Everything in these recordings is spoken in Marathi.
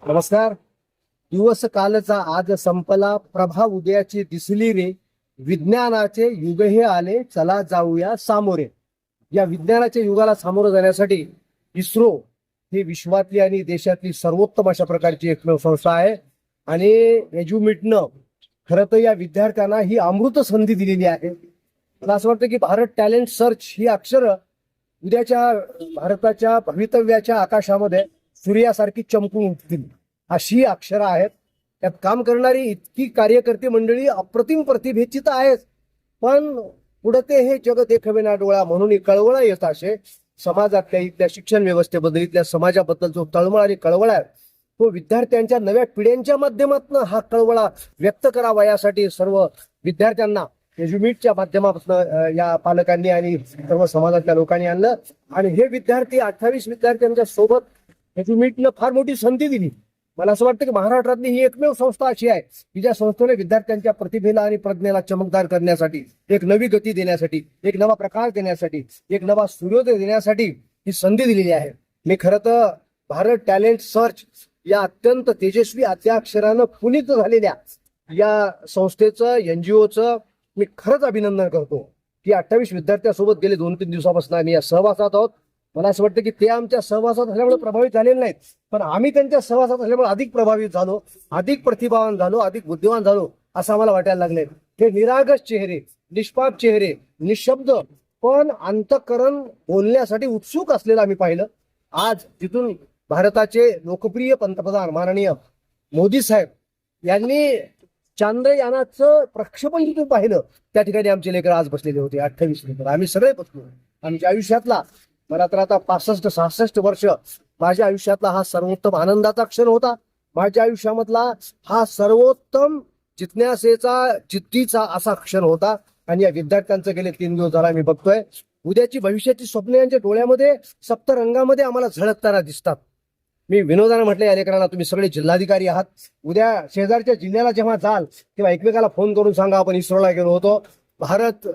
नमस्कार. दिवस कालचा आज संपला, प्रभा उदयाची दिसली रे. विज्ञानाचे युग हे आले, चला जाऊया सामोरे. या विज्ञानाच्या युगाला सामोरं जाण्यासाठी इस्रो ही विश्वातली आणि देशातली सर्वोत्तम अशा प्रकारची एकमेव संस्था आहे. आणि एज्युमिटनं खरं तर या विद्यार्थ्यांना ही अमृत संधी दिलेली आहे. मला असं वाटतं की भारत टॅलेंट सर्च ही अक्षरं उद्याच्या भारताच्या भवितव्याच्या आकाशामध्ये सूर्यासारखी चमकून उठतील अशी अक्षरं आहेत. त्यात काम करणारी इतकी कार्यकर्ते मंडळी अप्रतिम प्रतिभेची तर आहेच, पण पुढते हे जग देखवे ना डोळा म्हणून कळवळा येत असे. समाजातल्या इथल्या शिक्षण व्यवस्थेबद्दल, इथल्या समाजाबद्दल जो तळमळ आणि कळवळा आहे तो विद्यार्थ्यांच्या नव्या पिढ्यांच्या माध्यमातून हा कळवळा व्यक्त करावा यासाठी सर्व विद्यार्थ्यांना एज्युमिटच्या माध्यमातून या पालकांनी आणि सर्व समाजातल्या लोकांनी आणलं. आणि हे विद्यार्थी 28 विद्यार्थ्यांच्या सोबत एज्युमिटनं फार मोठी संधी दिली. मला असं वाटतं की महाराष्ट्रातली ही एकमेव संस्था अशी आहे की ज्या संस्थेने विद्यार्थ्यांच्या प्रतिभेला आणि प्रज्ञेला चमकदार करण्यासाठी, एक नवी गती देण्यासाठी, एक नवा प्रकाश देण्यासाठी, एक नवा सूर्योदय देण्यासाठी ही संधी दिलेली आहे. मी खरं तर भारत टॅलेंट सर्च या अत्यंत तेजस्वी अत्याक्षरानं पुनीत झालेल्या या संस्थेचं, एनजीओचं मी खरंच अभिनंदन करतो की 28 विद्यार्थ्यांसोबत गेले 2-3 दिवसापासून आम्ही या सहवासात आहोत. मला असं वाटतं की ते आमच्या सहवासात असल्यामुळे प्रभावित झालेले नाहीत, पण आम्ही त्यांच्या सहवासात असल्यामुळे अधिक प्रभावित झालो, अधिक प्रतिभावान झालो, अधिक बुद्धिवान झालो असं आम्हाला वाटायला लागले. हे निरागस चेहरे, निष्पाप चेहरे, निशब्द पण अंतःकरण बोलण्यासाठी उत्सुक असलेलं आम्ही पाहिलं. आज तिथून भारताचे लोकप्रिय पंतप्रधान माननीय मोदी साहेब यांनी चांद्रयानाचं प्रक्षेपण जिथून पाहिलं त्या ठिकाणी आमचे लेकर आज बसलेले होते. 28 लेकर आम्ही सगळे बसलो. आमच्या आयुष्यातला, मला तर आता 65-66 वर्ष, माझ्या आयुष्यातला हा सर्वोत्तम आनंदाचा क्षण होता. माझ्या आयुष्यामधला हा सर्वोत्तम जिज्ञासेचा, जिद्दीचा असा क्षण होता. आणि या विद्यार्थ्यांचं गेले 3 दिवस झाला मी बघतोय. उद्याची भविष्याची स्वप्न यांच्या डोळ्यामध्ये सप्तरंगामध्ये आम्हाला झळकताना दिसतात. मी विनोदानं म्हटलं या लेकरांना, तुम्ही सगळे जिल्हाधिकारी आहात, उद्या शेजारच्या जिल्ह्याला जेव्हा जाल तेव्हा एकमेकाला फोन करून सांगा आपण इस्रोला गेलो होतो, भारत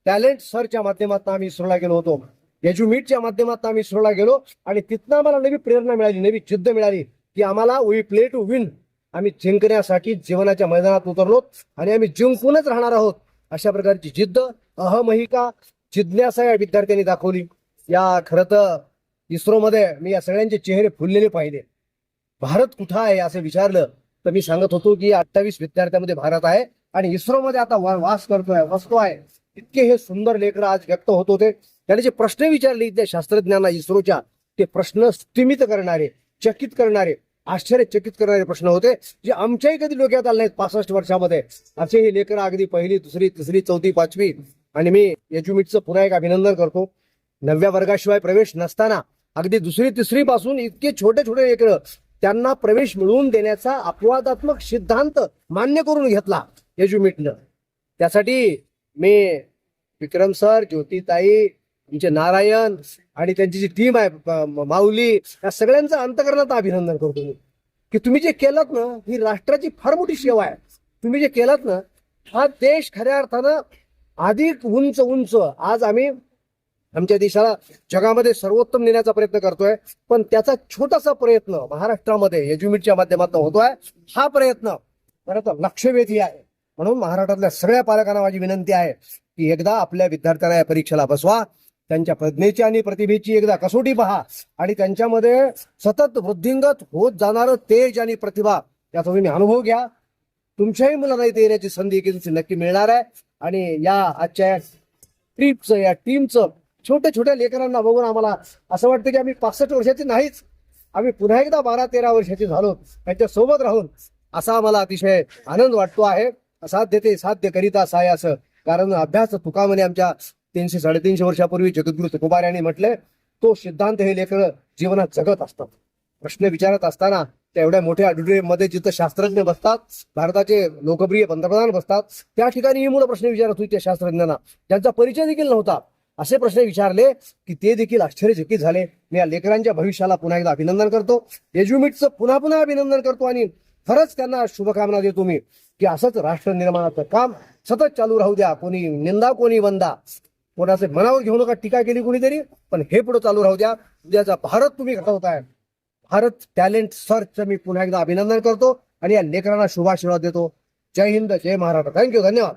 टॅलेंट सर्चच्या माध्यमातून आम्ही इस्रोला गेलो होतो, एज्युमिटच्या माध्यमातून आम्ही इस्रोला गेलो. आणि तिथनं आम्हाला नवी प्रेरणा मिळाली, नवी जिद्द मिळाली की आम्हाला वी प्ले टू विन, आम्ही जिंकण्यासाठी जीवनाच्या मैदानात उतरलो आणि आम्ही जिंकूनच राहणार आहोत अशा प्रकारची जिद्द, अहमहिका, जिज्ञासा या विद्यार्थ्यांनी दाखवली. या खरं तर इस्रोमध्ये मी या सगळ्यांचे चेहरे फुललेले पाहिले. भारत कुठं आहे असं विचारलं तर मी सांगत होतो की 28 विद्यार्थ्यांमध्ये भारत आहे आणि इस्रोमध्ये आता वास करतोय, बसतोय. इतके हे सुंदर लेकर आज व्यक्त होत होते. त्याने जे प्रश्न विचारले त्या शास्त्रज्ञांना इस्रोच्या, ते प्रश्न स्तिमित करणारे, चकित करणारे, आश्चर्यचकित करणारे प्रश्न होते जे आमच्याही कधी डोक्यात आले नाहीत 65 वर्षामध्ये. असे हे लेकर अगदी 1ली, 2री, 3री, 4थी, 5वी. आणि मी एज्युमिटचं पुन्हा एक अभिनंदन करतो. 9व्या वर्गाशिवाय प्रवेश नसताना अगदी 2री, 3री पासून इतके छोटे छोटे लेकर, त्यांना प्रवेश मिळवून देण्याचा अपवादात्मक सिद्धांत मान्य करून घेतला एज्युमिटनं. त्यासाठी मी विक्रम सर, ज्योतिताई, तुमचे नारायण आणि त्यांची जी टीम आहे, माऊली, या सगळ्यांचं अंतःकरणाचं अभिनंदन करतो मी की तुम्ही जे केलात ना ही राष्ट्राची फार मोठी सेवा आहे. तुम्ही जे केलात ना हा देश खऱ्या अर्थानं अधिक उंच उंच, आज आम्ही आमच्या देशाला जगामध्ये सर्वोत्तम नेण्याचा प्रयत्न करतोय, पण त्याचा छोटासा प्रयत्न महाराष्ट्रामध्ये एज्युमिटच्या माध्यमातून होतोय. हा प्रयत्न खरं तर लक्षवेधी आहे. म्हणून महाराष्ट्रातल्या सगळ्या पालकांना माझी विनंती आहे की एकदा आपल्या विद्यार्थ्यांना या परीक्षेला बसवा, त्यांच्या प्रज्ञेची आणि प्रतिभेची एकदा कसोटी पहा आणि त्यांच्यामध्ये सतत वृद्धिंगत होत जाणारं तेज आणि प्रतिभा याचा तुम्ही अनुभव घ्या. तुमच्याही मुलांना इथे येण्याची संधी की तुमची नक्की मिळणार आहे. आणि या आजच्या ट्रिपचं, या टीमचं, छोट्या छोट्या लेकरांना बघून आम्हाला असं वाटतं की आम्ही 65 वर्षाची नाहीच, आम्ही पुन्हा एकदा 12-13 वर्षाची झालो त्यांच्या सोबत राहून, असा आम्हाला अतिशय आनंद वाटतो आहे. साध्य ते साध्य करिता साय असं, कारण अभ्यास तुका म्हणे आमच्या 300-350 वर्षापूर्वी जगद्गुरु तुकोबार यांनी म्हटलंय. तो सिद्धांत हे लेकर जीवनात जगत असतात. प्रश्न विचारत असताना त्या एवढ्या मोठ्या ऑडिटोरियम मध्ये जिथं शास्त्रज्ञ बसतात, भारताचे लोकप्रिय पंतप्रधान बसतात, त्या ठिकाणी ही मुलं प्रश्न विचारत होती त्या शास्त्रज्ञांना, ज्यांचा परिचय देखील नव्हता. असे प्रश्न विचारले की ते देखील आश्चर्यचकित झाले. मी या लेकरांच्या भविष्याला पुन्हा एकदा अभिनंदन करतो, एज्युमिटचं पुन्हा पुन्हा अभिनंदन करतो आणि खरंच त्यांना शुभकामना देतो मी की असंच राष्ट्र निर्माणाचं काम सतत चालू राहू द्या. कोणी निंदा, कोणी वंदा, कोणाचे मनावर घेऊ नका, टीका केली कोणीतरी, पण हे पुढे चालू राहू द्या. उद्याचा भारत तुम्ही घडवताय. भारत टॅलेंट सर्चचं मी पुन्हा एकदा अभिनंदन करतो आणि या लेकरांना शुभाशीर्वाद देतो. जय हिंद, जय महाराष्ट्र. थँक्यू, धन्यवाद.